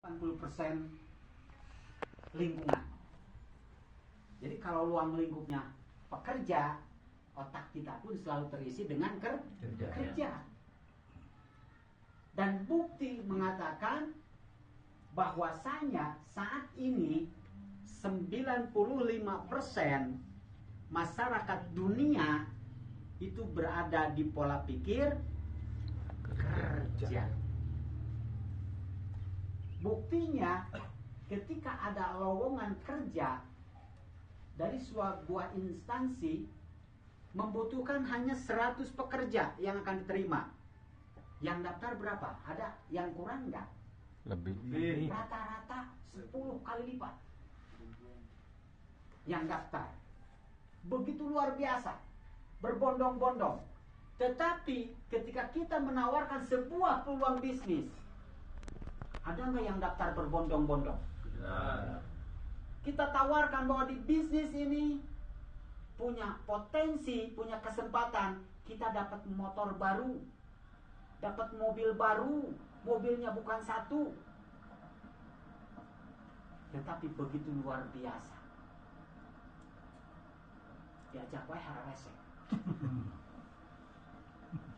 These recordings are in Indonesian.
80% lingkungan. Jadi kalau ruang lingkupnya pekerja, otak kita pun selalu terisi dengan kerja. Dan bukti mengatakan bahwasanya saat ini 95% masyarakat dunia itu berada di pola pikir kerja. Buktinya ketika ada lowongan kerja dari sebuah instansi membutuhkan hanya 100 pekerja yang akan diterima. Yang daftar berapa? Ada yang kurang enggak? Lebih. Rata-rata 10 kali lipat yang daftar. Begitu luar biasa, berbondong-bondong. Tetapi ketika kita menawarkan sebuah peluang bisnis, ada nggak yang daftar berbondong-bondong? Kita tawarkan bahwa di bisnis ini punya potensi, punya kesempatan. Kita dapat motor baru, dapat mobil baru. Mobilnya bukan satu, tetapi begitu luar biasa. Diajak wae harawese.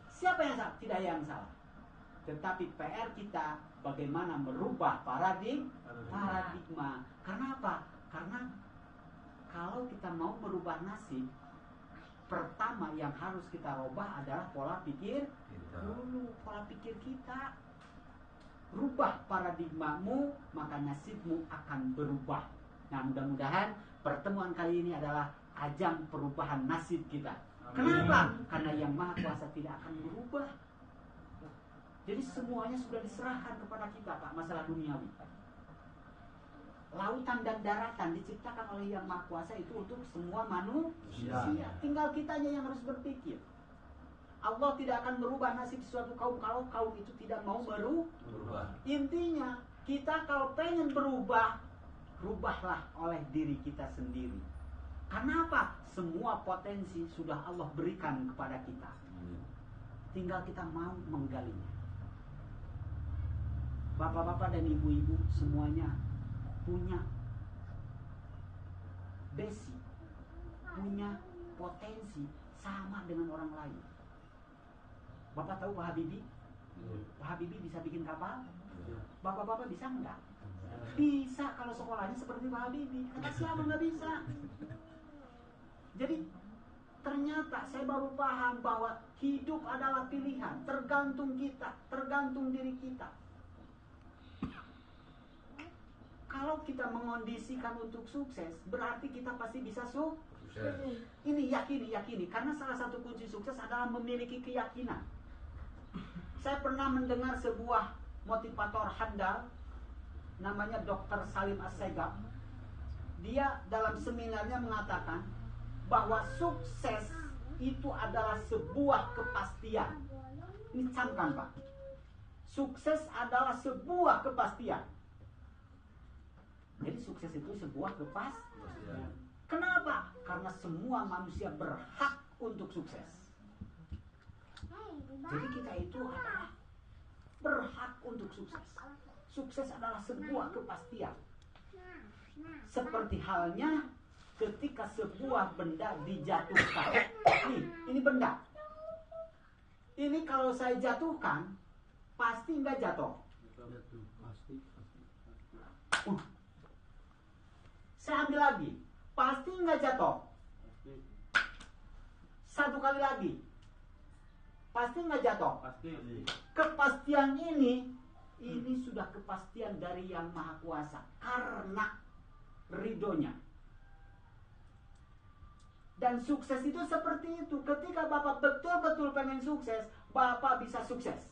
Siapa yang salah? Tidak yang salah. Tetapi PR kita bagaimana merubah paradigma. Karena apa? Karena kalau kita mau merubah nasib, pertama yang harus kita rubah adalah pola pikir dulu, pola pikir kita. Rubah paradigmamu, maka nasibmu akan berubah. Nah, mudah-mudahan pertemuan kali ini adalah ajang perubahan nasib kita. Kenapa? Karena Yang Maha Kuasa tidak akan berubah. Jadi semuanya sudah diserahkan kepada kita, Pak, masalah duniawi. Lautan dan daratan diciptakan oleh Yang Maha Kuasa itu untuk semua manusia. Tinggal kitanya yang harus berpikir. Allah tidak akan merubah nasib suatu kaum kalau kaum itu tidak mau berubah. Intinya, kita kalau pengen berubah, rubahlah oleh diri kita sendiri. Karena apa? Semua potensi sudah Allah berikan kepada kita. Tinggal kita mau menggalinya. Bapak-bapak dan ibu-ibu semuanya punya basic, punya potensi sama dengan orang lain. Bapak tahu Pak Habibie? Pak Habibie bisa bikin kapal? Bapak-bapak bisa enggak? Bisa kalau sekolahnya seperti Pak Habibie. Kata siapa nggak bisa? Jadi ternyata saya baru paham bahwa hidup adalah pilihan. Tergantung kita, tergantung diri kita. Kalau kita mengondisikan untuk sukses, berarti kita pasti bisa sukses. Ini yakini. Karena salah satu kunci sukses adalah memiliki keyakinan. Saya pernah mendengar sebuah motivator handal, namanya Dr. Salim Assegaf. Dia dalam seminarnya mengatakan bahwa sukses itu adalah sebuah kepastian. Ini camkan, Pak. Sukses adalah sebuah kepastian. Jadi sukses itu sebuah kepastian. Kenapa? Karena semua manusia berhak untuk sukses. Jadi kita itu adalah berhak untuk sukses. Sukses adalah sebuah kepastian. Seperti halnya ketika sebuah benda dijatuhkan. Ini benda. Ini kalau saya jatuhkan, pasti nggak jatuh. Saya ambil lagi, pasti nggak jatuh. Satu kali lagi, pasti nggak jatuh. Kepastian ini sudah kepastian dari Yang Maha Kuasa karena ridhonya. Dan sukses itu seperti itu. Ketika Bapak betul-betul pengen sukses, Bapak bisa sukses.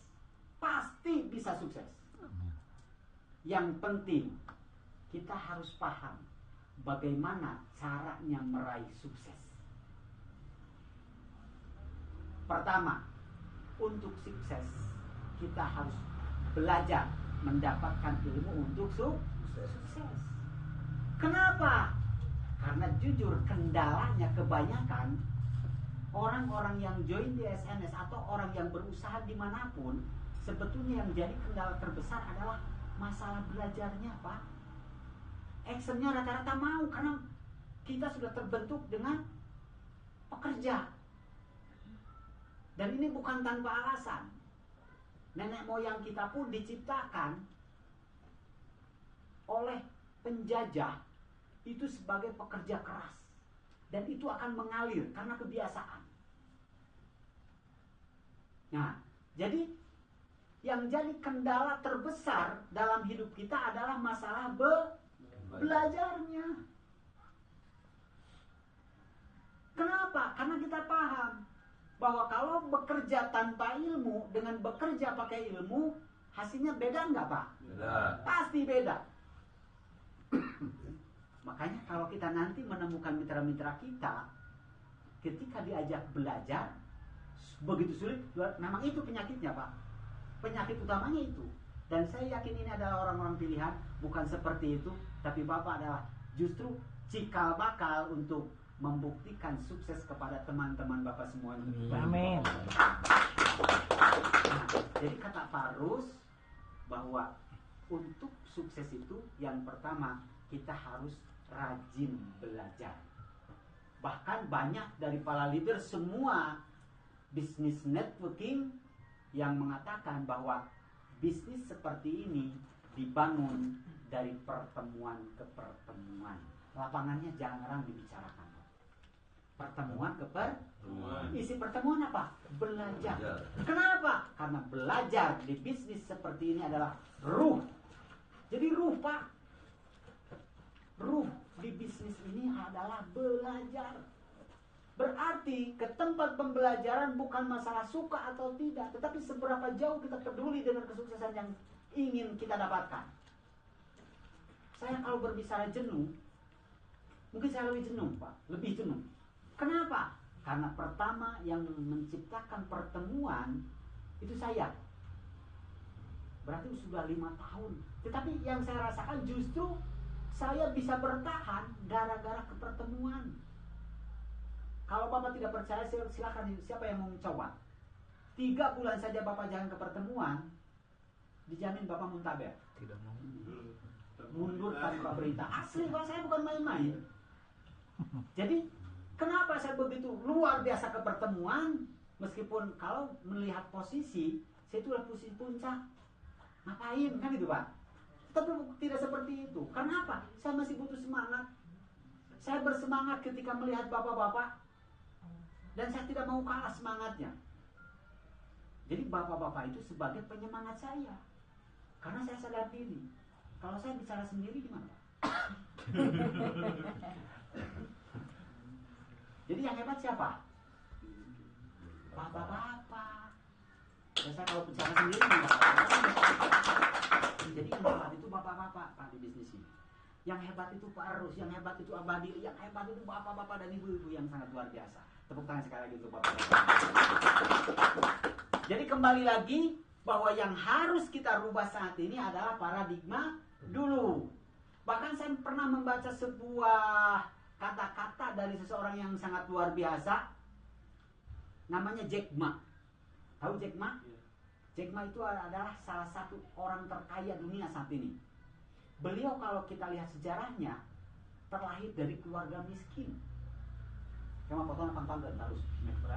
Pasti bisa sukses. Yang penting kita harus paham bagaimana caranya meraih sukses. Pertama, untuk sukses kita harus belajar mendapatkan ilmu untuk sukses. Kenapa? Karena jujur kendalanya kebanyakan orang-orang yang join di SNS atau orang yang berusaha dimanapun, sebetulnya yang jadi kendala terbesar adalah masalah belajarnya, Pak. Actionnya rata-rata mau, karena kita sudah terbentuk dengan pekerja. Dan ini bukan tanpa alasan. Nenek moyang kita pun diciptakan oleh penjajah itu sebagai pekerja keras. Dan itu akan mengalir karena kebiasaan. Nah, jadi yang jadi kendala terbesar dalam hidup kita adalah masalah belajarnya. Kenapa? Karena kita paham bahwa kalau bekerja tanpa ilmu dengan bekerja pakai ilmu, hasilnya beda nggak, Pak? Beda. Pasti beda. Makanya kalau kita nanti menemukan mitra-mitra kita, ketika diajak belajar, begitu sulit, memang itu penyakitnya, Pak. Penyakit utamanya itu. Dan saya yakin ini adalah orang-orang pilihan, bukan seperti itu, tapi Bapak adalah justru cikal bakal untuk membuktikan sukses kepada teman-teman Bapak semuanya. Amin. Jadi kata Parus bahwa untuk sukses itu yang pertama kita harus rajin belajar. Bahkan banyak dari para leader semua bisnis networking yang mengatakan bahwa bisnis seperti ini dibangun dari pertemuan ke pertemuan. Lapangannya jarang dibicarakan. Pertemuan ke pertemuan. Isi pertemuan apa? Belajar. Kenapa? Karena belajar di bisnis seperti ini adalah ruh. Jadi ruh, Pak. Ruh di bisnis ini adalah belajar. Berarti ke tempat pembelajaran bukan masalah suka atau tidak, tetapi seberapa jauh kita peduli dengan kesuksesan yang ingin kita dapatkan. Saya kalau berbicara jenuh, mungkin saya lebih jenuh, Pak. Lebih jenuh. Kenapa? Karena pertama yang menciptakan pertemuan itu saya. Berarti sudah 5 tahun. Tetapi yang saya rasakan justru saya bisa bertahan gara-gara kepertemuan. Kalau Bapak tidak percaya, silakan, siapa yang mau mencoba. 3 bulan saja Bapak jalan ke pertemuan, dijamin Bapak muntaber. Tidak mau. Mundur tanpa berita. Asli, Pak, saya bukan main-main. Jadi, kenapa saya begitu luar biasa ke pertemuan? Meskipun kalau melihat posisi, saya itu adalah posisi puncak. Ngapain, kan gitu, Pak? Tapi tidak seperti itu. Karena apa? Saya masih butuh semangat. Saya bersemangat ketika melihat bapak-bapak. Dan saya tidak mau kalah semangatnya. Jadi bapak-bapak itu sebagai penyemangat saya. Karena saya sadar diri. Kalau saya bicara sendiri gimana, Pak? Jadi yang hebat siapa? Bapak-bapak. Dan saya kalau bicara sendiri gimana? Jadi yang hebat itu bapak-bapak, Pak, di bisnis ini. Yang hebat itu Pak Arus, yang hebat itu Abadi, yang hebat itu bapak-bapak dan ibu-ibu yang sangat luar biasa. Tepuk tangan sekali lagi untuk bapak-bapak. Jadi kembali lagi bahwa yang harus kita rubah saat ini adalah paradigma dulu. Bahkan saya pernah membaca sebuah kata-kata dari seseorang yang sangat luar biasa. Namanya Jack Ma. Tahu Jack Ma? Jack Ma itu adalah salah satu orang terkaya dunia saat ini. Beliau kalau kita lihat sejarahnya terlahir dari keluarga miskin. Cuma potong pangkat harus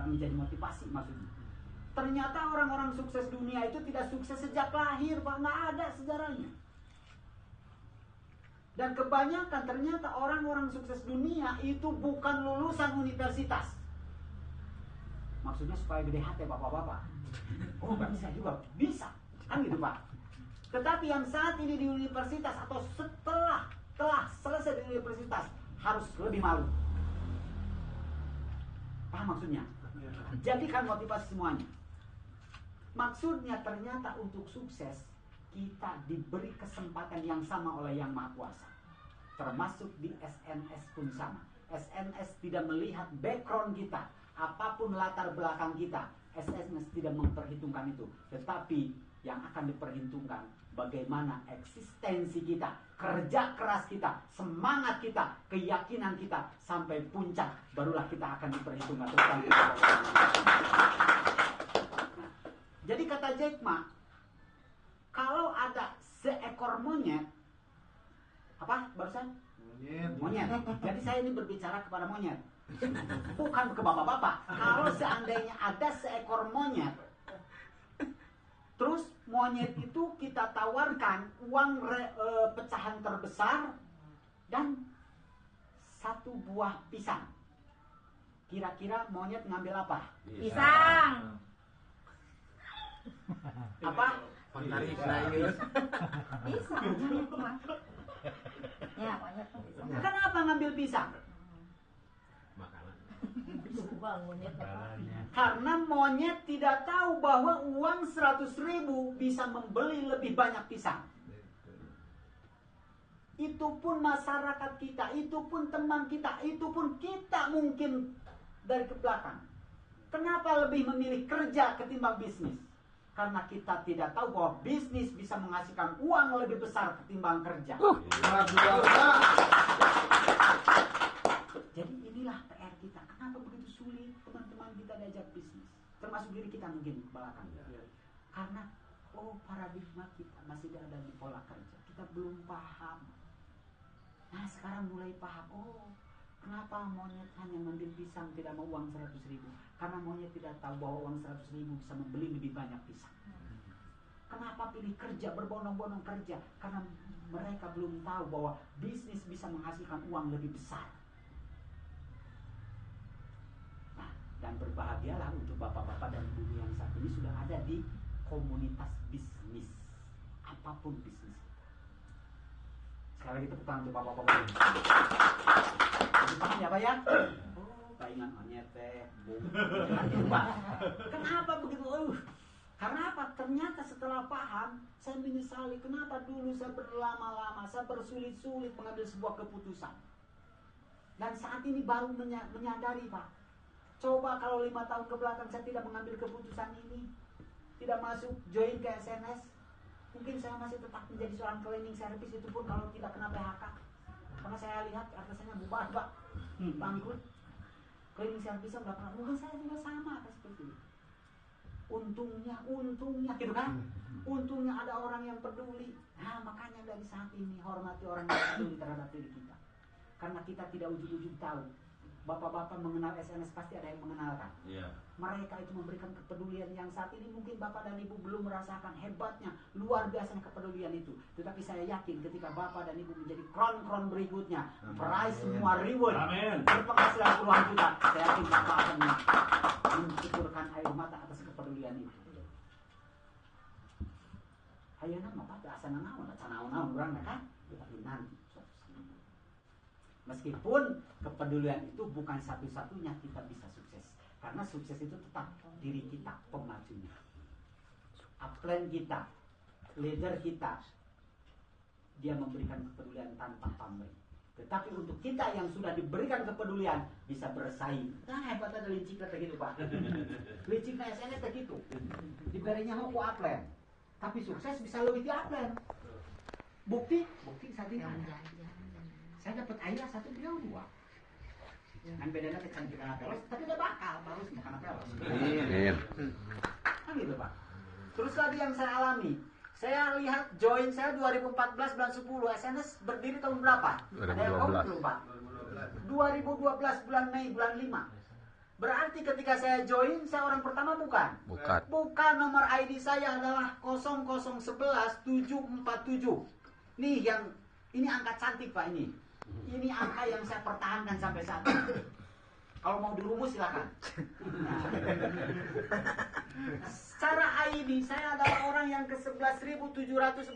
menjadi motivasi maksudnya. Ternyata orang-orang sukses dunia itu tidak sukses sejak lahir, Pak. Nggak ada sejarahnya. Dan kebanyakan ternyata orang-orang sukses dunia itu bukan lulusan universitas. Maksudnya supaya gede hati bapak-bapak. Oh, berarti saya juga bisa. Kan gitu, Pak. Tetapi yang saat ini di universitas atau telah selesai di universitas harus lebih malu. Paham maksudnya? Jadikan motivasi semuanya. Maksudnya ternyata untuk sukses kita diberi kesempatan yang sama oleh Yang Maha Kuasa. Termasuk di SNS pun sama. SNS tidak melihat background kita, apapun latar belakang kita. SNS tidak memperhitungkan itu. Tetapi yang akan diperhitungkan bagaimana eksistensi kita, kerja keras kita, semangat kita, keyakinan kita sampai puncak, barulah kita akan diperhitungkan. Jadi kata Jack Ma, Kalau ada seekor monyet, apa barusan? Monyet. Jadi saya ini berbicara kepada monyet, bukan ke bapak-bapak. Kalau seandainya ada seekor monyet, terus monyet itu kita tawarkan uang pecahan terbesar dan satu buah pisang. Kira-kira monyet ngambil apa? Pisang. Apa? Pisang. Ya, monyet tuh pisang. Kenapa ngambil pisang? Karena monyet tidak tahu bahwa uang 100.000 bisa membeli lebih banyak pisang. Itu pun masyarakat kita, itu pun teman kita, itu pun kita mungkin dari ke belakang. Kenapa lebih memilih kerja ketimbang bisnis? Karena kita tidak tahu bahwa bisnis bisa menghasilkan uang lebih besar ketimbang kerja. Jadi inilah PR kita. Kenapa begitu sulit teman-teman kita diajak bisnis? Termasuk diri kita mungkin ke belakang. Karena paradigma kita masih ada di pola kerja. Kita belum paham. Nah sekarang mulai paham. Kenapa monyet hanya ngambil pisang tidak mau uang 100.000? Karena monyet tidak tahu bahwa uang 100.000 bisa membeli lebih banyak pisang. Kenapa pilih kerja, berbondong-bondong kerja? Karena mereka belum tahu bahwa bisnis bisa menghasilkan uang lebih besar. Nah, dan berbahagialah untuk bapak-bapak dan ibu yang saat ini sudah ada di komunitas bisnis. Apapun bisnis kita. Sekali lagi tepuk tangan untuk bapak-bapak. Paham ya Pak ya? Palingan monyet teh, kenapa begitu? Karena apa? Ternyata setelah paham, saya menyesali kenapa dulu saya berlama-lama, saya bersulit-sulit mengambil sebuah keputusan. Dan saat ini baru menyadari Pak. Coba kalau 5 tahun ke belakang saya tidak mengambil keputusan ini, tidak masuk join ke SNS, mungkin saya masih tetap menjadi seorang cleaning service, itu pun kalau tidak kena PHK. Karena saya lihat atasannya bubar Pak, bangkrut. Cleaning service nggak pernah, mungkin saya juga sama seperti itu. Untungnya gitu kan? Untungnya ada orang yang peduli. Nah makanya dari saat ini hormati orang yang peduli terhadap diri kita. Karena kita tidak ujung-ujung tahu. Bapak-bapak mengenal SNS pasti ada yang mengenalkan. Mereka itu memberikan kepedulian yang saat ini mungkin bapak dan ibu belum merasakan hebatnya, luar biasanya kepedulian itu. Tetapi saya yakin ketika bapak dan ibu menjadi kron-kron berikutnya, meraih semua reward, berpenghasilan puluhan juta, saya yakin bapak akan mencukurkan air mata atas kepedulian itu. Ayo nama bapak asal naon orang kan? Tapi nanti. Meskipun kepedulian itu bukan satu-satunya kita bisa sukses. Karena sukses itu tetap diri kita, pemajunya. Upline kita, leader kita, dia memberikan kepedulian tanpa pamrih. Tetapi untuk kita yang sudah diberikan kepedulian, bisa bersaing. Nah hebat ada liciknya begitu Pak. Liciknya SNS begitu. Diberinya mau ku upline. Tapi sukses bisa lebih di upline. Bukti saat ini ada. Saya dapat ayah 1 beliau 2. Kan bedanya kecantikan apelos, tapi udah bakal bagus bukan apelos. Kan gitu Pak. Terus lagi yang saya alami, saya lihat join saya 2014 bulan 10, SNS berdiri tahun berapa? 2012. Ada yang tahu belum Pak? 2012 bulan Mei bulan 5. Berarti ketika saya join, saya orang pertama bukan? Bukan, nomor ID saya adalah 0011747. Nih ini angka cantik Pak ini. Ini angka yang saya pertahankan sampai saat ini. Kalau mau dirumus silakan. Secara ID saya adalah orang yang ke-11.747.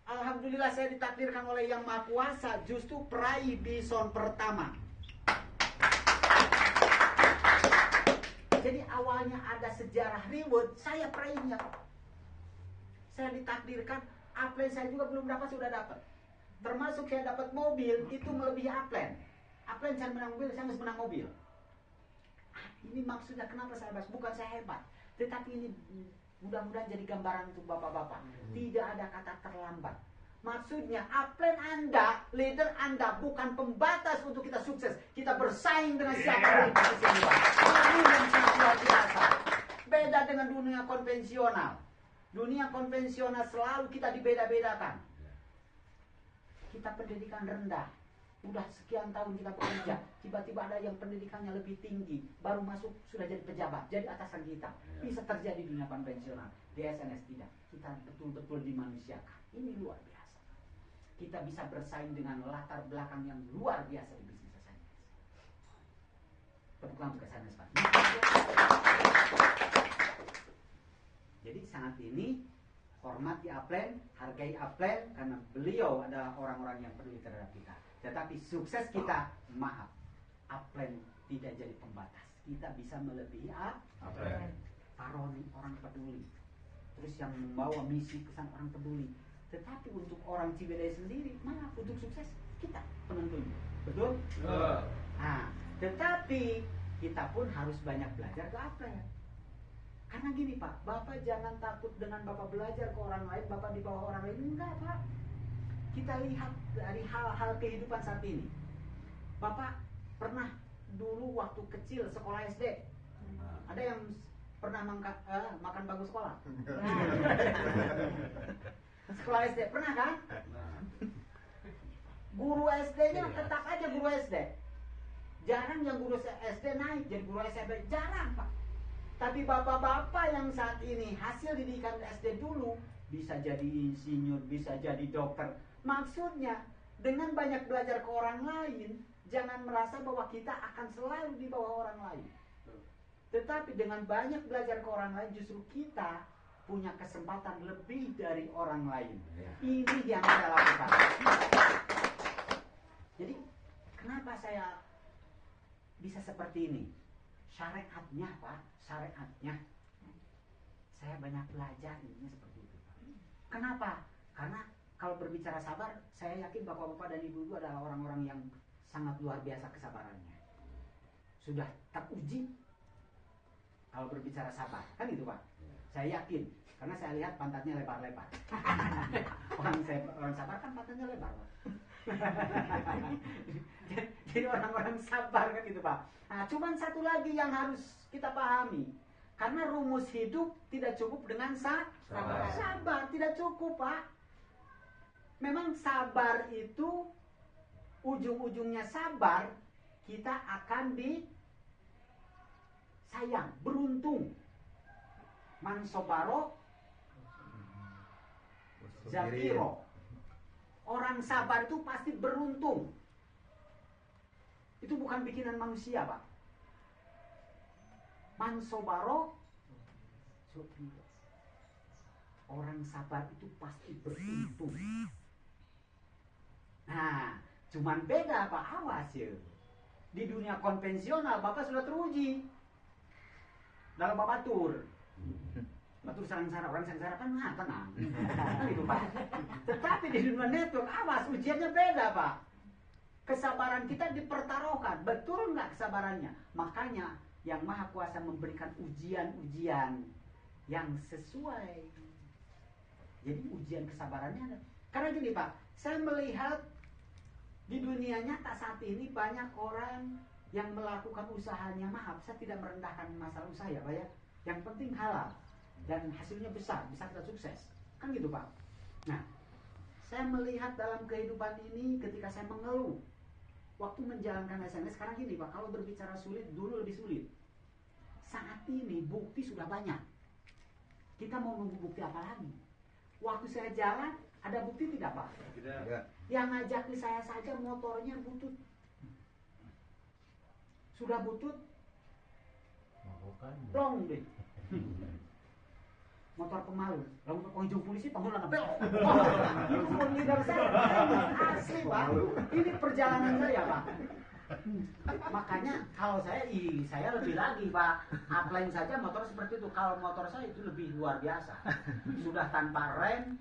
Alhamdulillah saya ditakdirkan oleh Yang Maha Kuasa justru peraih bison pertama. Jadi awalnya ada sejarah reward, saya peraihnya. Saya ditakdirkan, upline saya juga belum dapat, sudah dapat. Termasuk saya dapat mobil, itu melebihi upline. Upline saya menang mobil, saya harus menang mobil. Ini maksudnya kenapa saya bahas, bukan saya hebat. Tetapi ini mudah-mudahan jadi gambaran untuk bapak-bapak. Tidak ada kata terlambat. Maksudnya upline Anda, leader Anda bukan pembatas untuk kita sukses. Kita bersaing dengan siapa yang kita. Ini yang sangat luar biasa. Beda dengan dunia konvensional. Dunia konvensional selalu kita dibeda-bedakan. Kita pendidikan rendah. Udah sekian tahun kita bekerja, tiba-tiba ada yang pendidikannya lebih tinggi, baru masuk sudah jadi pejabat, jadi atasan kita. Bisa terjadi di dunia konvensional. Di SNS tidak. Kita betul-betul dimanusiakan. Ini luar biasa. Kita bisa bersaing dengan latar belakang yang luar biasa di bisnis SNS. Tepuk tangan untuk SNS, Pak. Jadi saat ini hormati Upland, hargai Upland karena beliau adalah orang-orang yang peduli terhadap kita. Tetapi sukses kita, maaf, Upland tidak jadi pembatas. Kita bisa melebihi Upland. Paroni orang peduli. Terus yang membawa misi pesan orang peduli. Tetapi untuk orang Ciwidey sendiri, maaf, untuk sukses kita penentunya. Betul? Nah, tetapi kita pun harus banyak belajar ke Upland. Karena gini Pak, Bapak jangan takut dengan Bapak belajar ke orang lain, Bapak di bawah orang lain. Enggak Pak. Kita lihat dari hal-hal kehidupan saat ini. Bapak pernah dulu waktu kecil sekolah SD, ada yang pernah makan bangku sekolah? Sekolah SD, pernah kan? Guru SD-nya tetap aja guru SD. Jarang yang guru SD naik jadi guru SMP, jarang Pak. Tapi bapak-bapak yang saat ini hasil didikan SD dulu bisa jadi insinyur, bisa jadi dokter. Maksudnya dengan banyak belajar ke orang lain, jangan merasa bahwa kita akan selalu di bawah orang lain. Tetapi dengan banyak belajar ke orang lain, justru kita punya kesempatan lebih dari orang lain. Ini yang saya lakukan. Jadi kenapa saya bisa seperti ini? Syariatnya Pak, syariatnya. Saya banyak belajar ini seperti itu. Kenapa? Karena kalau berbicara sabar, saya yakin bapak-bapak dan ibu-ibu adalah orang-orang yang sangat luar biasa kesabarannya. Sudah teruji kalau berbicara sabar, kan itu Pak. Saya yakin, karena saya lihat pantatnya lebar-lebar. Orang sabar kan pantatnya lebar Pak. Jadi orang-orang sabar kan gitu Pak. Nah, cuman satu lagi yang harus kita pahami. Karena rumus hidup tidak cukup dengan sabar. Sabar tidak cukup Pak. Memang sabar itu ujung-ujungnya sabar, kita akan disayang, beruntung. Mansobaro Zakiro. Orang sabar itu pasti beruntung. Itu bukan bikinan manusia Pak. Mansobaro Zakiro. Orang sabar itu pasti beruntung. Nah, cuman beda Pak, awas ya. Di dunia konvensional Bapak sudah teruji. Dalam Bapak batur sarang-sarang, orang sarang-sarang kan tenang. Gitu Pak. Tetapi di dunia network, awas, ujiannya beda Pak. Kesabaran kita dipertaruhkan. Betul nggak kesabarannya? Makanya yang Maha Kuasa memberikan ujian-ujian yang sesuai. Jadi ujian kesabarannya ada. Karena gini Pak, saya melihat di dunia nyata saat ini banyak orang yang melakukan usahanya. Maaf, saya tidak merendahkan masalah usaha ya Pak ya. Yang penting halal dan hasilnya besar, bisa kita sukses. Kan gitu Pak. Nah, saya melihat dalam kehidupan ini ketika saya mengeluh waktu menjalankan SNS. Sekarang gini Pak, kalau berbicara sulit, dulu lebih sulit. Saat ini bukti sudah banyak. Kita mau nunggu bukti apa lagi? Waktu saya jalan, ada bukti tidak Pak? Tidak. Yang ngajak saya saja motornya butut. Sudah butut, long deh. Motor pemalu, lalu pengunjung polisi panggilan belok. Itu leader saya, asli Pak. Ini perjalanan saya Pak. Makanya kalau saya lebih lagi Pak. Upline saja motor seperti itu. Kalau motor saya itu lebih luar biasa. Sudah tanpa rem,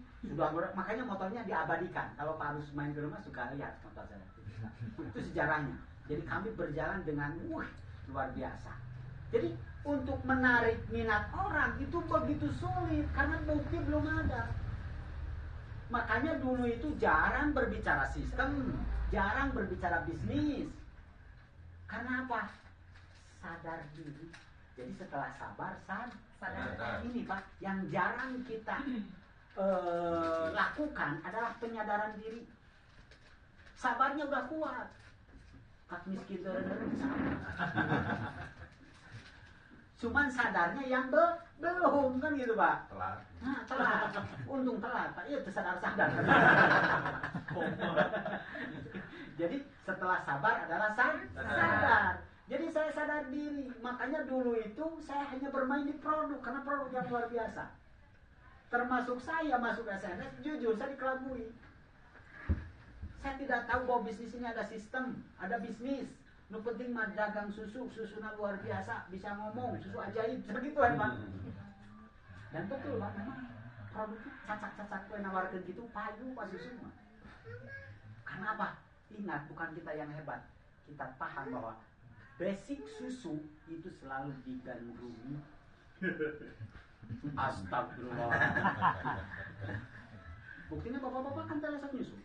makanya motornya diabadikan. Kalau Pak harus main ke rumah suka lihat motor saya. Itu sejarahnya. Jadi kami berjalan dengan luar biasa. Jadi untuk menarik minat orang itu begitu sulit karena bukti belum ada. Makanya dulu itu jarang berbicara sistem, jarang berbicara bisnis. Karena apa? Sadar diri. Jadi setelah sabar, Sadar. Ini Pak, yang jarang kita lakukan adalah penyadaran diri. Sabarnya udah kuat. Kak miskin deren sabar. Cuman sadarnya yang belum kan gitu Pak. Telat. Nah, telat. Untung telat Pak. Iya sadar. Jadi setelah sabar adalah sadar. Jadi saya sadar diri. Makanya dulu itu saya hanya bermain di produk karena produk yang luar biasa. Termasuk saya masuk SNS, jujur saya dikelabui. Saya tidak tahu bahwa bisnis ini ada sistem, ada bisnis. Nu penting mah dagang susuna luar biasa, bisa ngomong, susu ajaib, seperti itu Pak. Dan betul Pak, memang produknya cacak-cacak kue nawarkan gitu, payu Pak susu mah. Karena apa? Ingat, bukan kita yang hebat. Kita paham bahwa basic susu itu selalu digandrungi. Astagfirullah. Buktinya bapak-bapak kan terasa nyusu.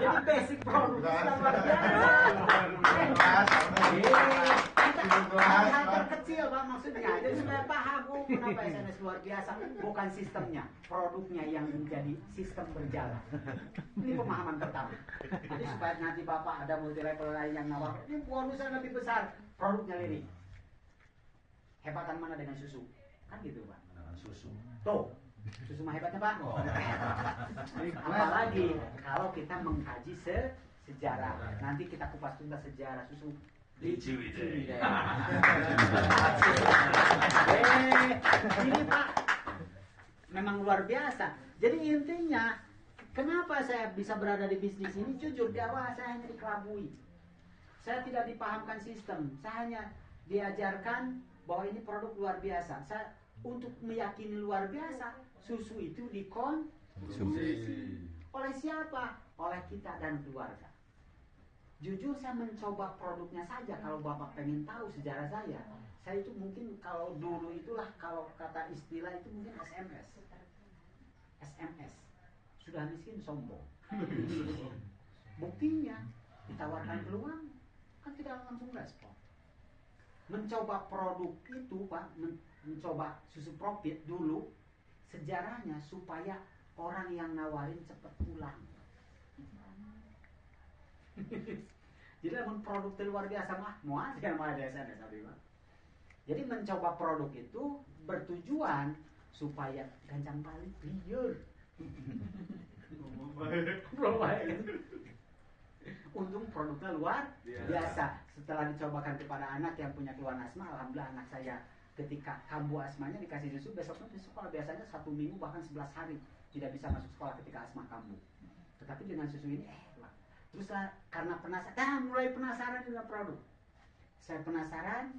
Jadi basic produk yang luar biasa. Hal terkecil Pak maksudnya. Jadi supaya paham kenapa SNS luar biasa. Bukan sistemnya, produknya yang menjadi sistem berjalan. Ini pemahaman pertama. Jadi supaya nanti bapak ada multi level lain yang nawar, ini bonusnya lebih besar, produknya lirik. Hebatan mana dengan susu? Kan gitu Pak. Susu. Tuh. Susu mah hebatnya Pak. Apalagi kalau kita mengkaji sejarah. Nanti kita kupas tuntas sejarah susu Di Ciwidey. Ini Pak memang luar biasa. Jadi intinya kenapa saya bisa berada di bisnis ini? Jujur di awal saya hanya dikelabui. Saya tidak dipahamkan sistem. Saya hanya diajarkan bahwa ini produk luar biasa. Saya untuk meyakini luar biasa, susu itu dikonsumsi. Oleh siapa? Oleh kita dan keluarga. Jujur saya mencoba produknya saja. Kalau Bapak pengen tahu sejarah saya itu mungkin kalau dulu itulah kalau kata istilah itu mungkin SMS. Sudah miskin sombong. Buktinya ditawarkan peluang kan tidak langsung respon. Mencoba produk itu Pak, mencoba susu profit dulu sejarahnya supaya orang yang nawarin cepat pulang. Jadi namun produk itu luar biasa mah, mau aja mah ada SNS Pak. Jadi mencoba produk itu bertujuan supaya gancang balik liur. Untung produknya luar biasa. Setelah dicobakan kepada anak yang punya keluhan asma, alhamdulillah anak saya ketika kambuh asmanya dikasih susu, besoknya di sekolah biasanya 1 minggu bahkan 11 hari tidak bisa masuk sekolah ketika asma kambuh. Tetapi dengan susu ini terus karena penasaran, mulai penasaran dengan produk. Saya penasaran,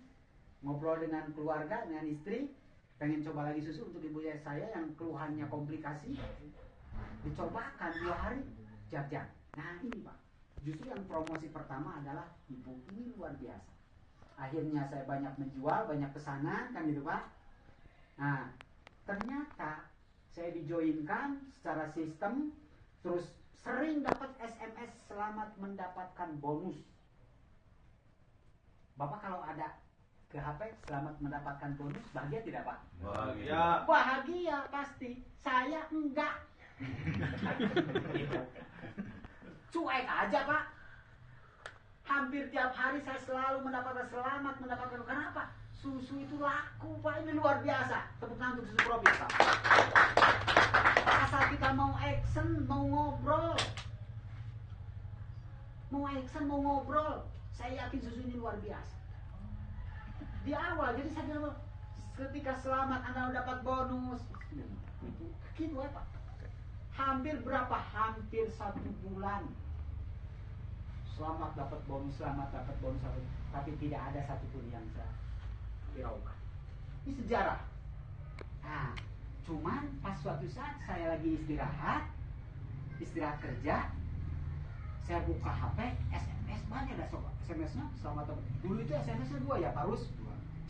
ngobrol dengan keluarga, dengan istri, pengen coba lagi susu untuk ibu saya yang keluhannya komplikasi. Dicobakan 2 hari, jak. Nah ini Pak, justru yang promosi pertama adalah ibu ini luar biasa. Akhirnya saya banyak menjual, banyak pesanan kan gitu Pak. Nah ternyata saya dijoinkan secara sistem, terus sering dapat SMS selamat mendapatkan bonus. Bapak kalau ada ke HP selamat mendapatkan bonus, bahagia tidak Pak? Bahagia. Bahagia pasti. Saya enggak. Cuek aja Pak. Hampir tiap hari saya selalu mendapatkan selamat mendapatkan. Kenapa? Susu itu laku Pak, ini luar biasa. Tepuk tangan untuk susu profit Pak. Asal kita mau action, mau ngobrol. Mau ngobrol. Saya yakin susu ini luar biasa. Di awal, jadi saya bilang ketika selamat Anda dapat bonus. Gitu ya Pak. Hampir 1 bulan. Selamat dapat bonus, tapi tidak ada satupun yang saya hiraukan. Ini sejarah. Nah, cuman pas suatu saat saya lagi istirahat kerja, saya buka HP, SMS banyak dah sobat. SMS-nya selamat dapat. Dulu itu SMS-nya 2 ya Pak Rus.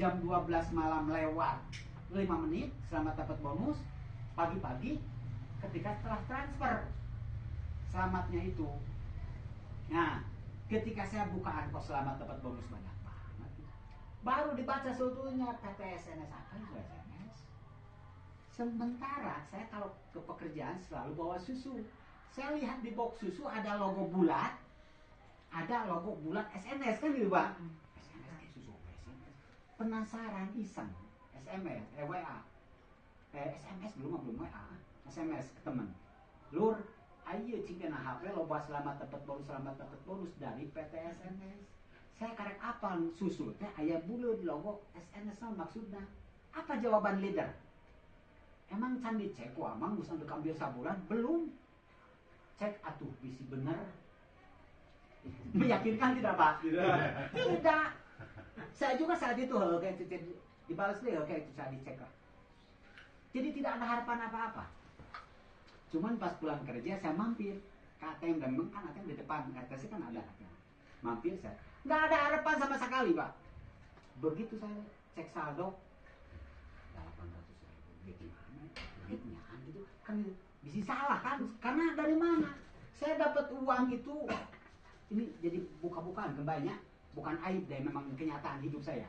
Jam 12 malam lewat 5 menit, selamat dapat bonus. Pagi-pagi ketika setelah transfer selamatnya itu. Nah, ketika saya bukaan kok selamat dapat bonus banyak banget. Baru dibaca sebetulnya PT SNS apa itu SMS. Sementara saya kalau ke pekerjaan selalu bawa susu. Saya lihat di box susu ada logo bulat, SNS kan gitu Pak. SMS susu SMS. Penasaran iseng SMS, WA. SMS belum WA. SMS ke teman. Lur, ayo cingkena HP loba selamat dapat bonus dari PT SNS. Saya karek apa susu teh aya buleud logo SNS maksudnya. Apa jawaban leader? Emang can dicek ku amang geus andek ambil sabulan belum? Cek atuh bisi bener. Meyakinkan tidak Pak? Tidak. Saya juga saat itu kayak dibalas deh kayak itu saya dicek lah. Jadi tidak ada harapan apa-apa. Cuman pas pulang kerja saya mampir ke ATM dan memang kan ATM di depan RTC kan ada ATM. Mampir saya, nggak ada harapan sama sekali Pak. Begitu saya cek saldo 800.000, gimana? Duitnya gitu kan bisa salah kan? Karena dari mana? Saya dapat uang itu, ini jadi buka-bukaan kembalinya, bukan aib deh, memang kenyataan hidup saya.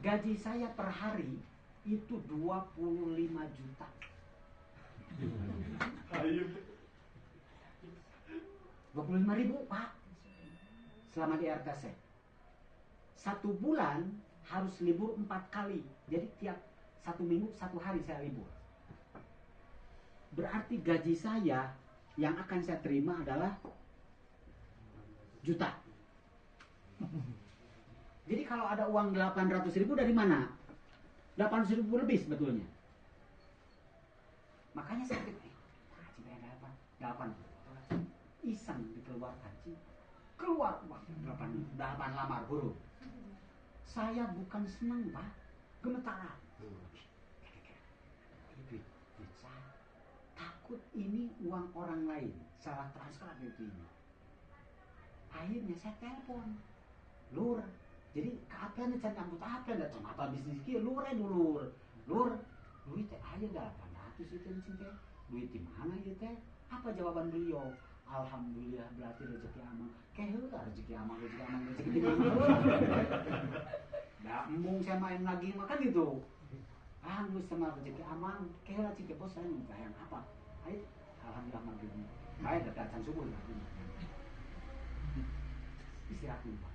Gaji saya per hari itu 25 juta. 25.000 Pak selama di RTC. 1 bulan harus libur 4 kali. Jadi tiap 1 minggu 1 hari saya libur. Berarti gaji saya yang akan saya terima adalah juta. Jadi kalau ada uang 800.000 dari mana? 800.000 lebih sebetulnya. Makanya saya pikir, dapat iseng dikeluarkan sih. Keluar uang 8 lamar huruf. Saya bukan senang Pak, gemetaran. Duit saya. Takut ini uang orang lain, salah transfer gitu ini. Akhirnya saya telepon, Lur. Jadi kapan can nyambut apa enggak apa bisnis kieu lur dulu. Lur, duit teh aya 800 itu teh. Duit di mana ieu teh? Apa jawaban beliau? Alhamdulillah berarti rezeki amang. Keheula rezeki amang rezeki di mana? Da embung saya main lagi mah kan gitu. Alhamdulillah sama rezeki amang. Keheula cik bos saya bayang apa? Ayo alhamdulillah mah begini. Baik datang subuh lagi. Istirahat dulu Pak.